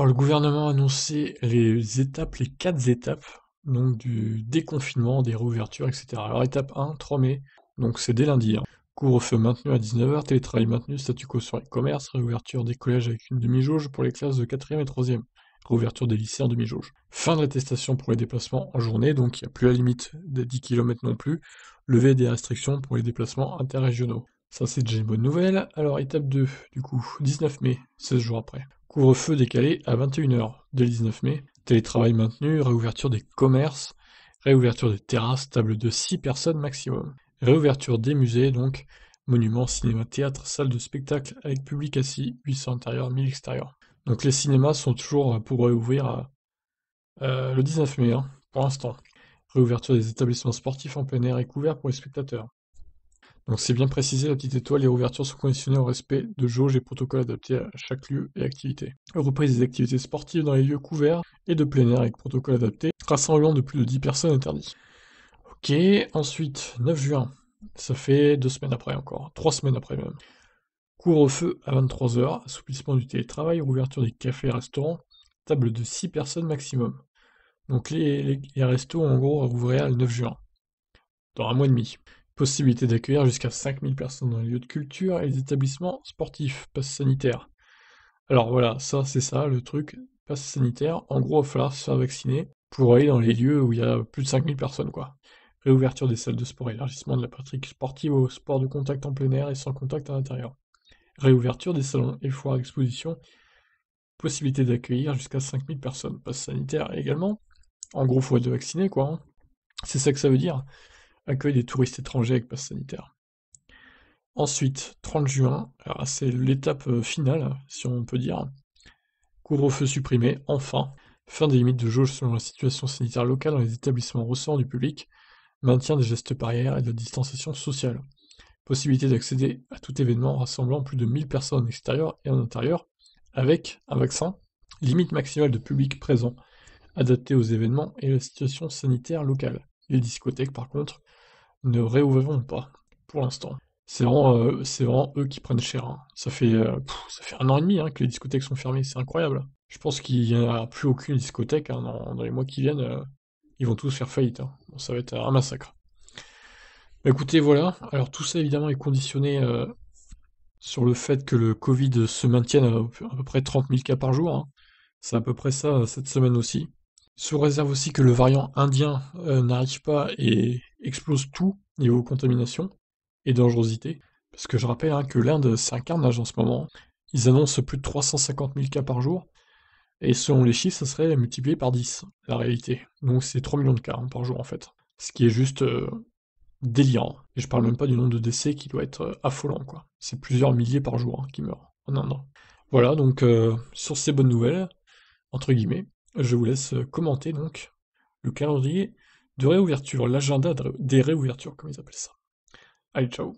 Alors, le gouvernement a annoncé les 4 étapes, donc du déconfinement, des réouvertures, etc. Alors, étape 1, 3 mai, donc c'est dès lundi, hein. Couvre-feu maintenu à 19h, télétravail maintenu, statu quo sur les commerces, réouverture des collèges avec une demi-jauge pour les classes de 4e et 3e, réouverture des lycées en demi-jauge. Fin de l'attestation pour les déplacements en journée, donc il n'y a plus la limite des 10 km non plus, levée des restrictions pour les déplacements interrégionaux. Ça, c'est déjà une bonne nouvelle. Alors, étape 2, du coup, 19 mai, 16 jours après. Couvre-feu décalé à 21h dès le 19 mai. Télétravail maintenu, réouverture des commerces, réouverture des terrasses, table de 6 personnes maximum. Réouverture des musées, donc, monuments, cinéma, théâtre, salle de spectacle avec public assis, 800 intérieurs, 1000 extérieurs. Donc les cinémas sont toujours pour réouvrir le 19 mai, hein, pour l'instant. Réouverture des établissements sportifs en plein air et couverts pour les spectateurs. Donc c'est bien précisé, la petite étoile, les réouvertures sont conditionnées au respect de jauges et protocoles adaptés à chaque lieu et activité. Reprise des activités sportives dans les lieux couverts et de plein air avec protocole adapté, rassemblement de plus de 10 personnes interdit. Ok, ensuite, 9 juin, ça fait 2 semaines après encore, 3 semaines après même. Couvre-feu à 23h, assouplissement du télétravail, rouverture des cafés et restaurants, table de 6 personnes maximum. Donc les restos en gros rouvriraient le 9 juin, dans un mois et demi. Possibilité d'accueillir jusqu'à 5000 personnes dans les lieux de culture et les établissements sportifs, passe sanitaire. Alors voilà, ça c'est ça le truc, passe sanitaire, en gros il va falloir se faire vacciner pour aller dans les lieux où il y a plus de 5000 personnes quoi. Réouverture des salles de sport, élargissement de la pratique sportive au sport de contact en plein air et sans contact à l'intérieur. Réouverture des salons et foires expositions, possibilité d'accueillir jusqu'à 5000 personnes, passe sanitaire également. En gros faut être vacciné quoi, hein. C'est ça que ça veut dire. Accueil des touristes étrangers avec passe sanitaire. Ensuite, 30 juin, alors c'est l'étape finale, si on peut dire. Couvre-feu supprimé, enfin. Fin des limites de jauge selon la situation sanitaire locale dans les établissements recevant du public. Maintien des gestes barrières et de la distanciation sociale. Possibilité d'accéder à tout événement rassemblant plus de 1000 personnes en extérieur et en intérieur, avec un vaccin. Limite maximale de public présent, adaptée aux événements et à la situation sanitaire locale. Les discothèques, par contre, ne réouvriront pas, pour l'instant. C'est vraiment eux qui prennent cher, hein. Ça fait 1 an et demi hein, que les discothèques sont fermées, c'est incroyable. Je pense qu'il n'y aura plus aucune discothèque hein, dans les mois qui viennent. Ils vont tous faire faillite, hein. Bon, ça va être un massacre. Bah, écoutez, voilà. Alors tout ça évidemment est conditionné sur le fait que le Covid se maintienne à peu près 30 000 cas par jour, hein. C'est à peu près ça cette semaine aussi. Sous réserve aussi que le variant indien n'arrive pas et explose tout niveau contamination et dangerosité. Parce que je rappelle hein, que l'Inde, c'est un carnage en ce moment. Ils annoncent plus de 350 000 cas par jour, et selon les chiffres, ça serait multiplié par 10, la réalité. Donc c'est 3 millions de cas hein, par jour en fait. Ce qui est juste délirant. Et je parle même pas du nombre de décès qui doit être affolant, quoi. C'est plusieurs milliers par jour hein, qui meurent en Inde. Voilà, donc sur ces bonnes nouvelles, entre guillemets, je vous laisse commenter donc le calendrier de réouverture, l'agenda des réouvertures, comme ils appellent ça. Allez, ciao.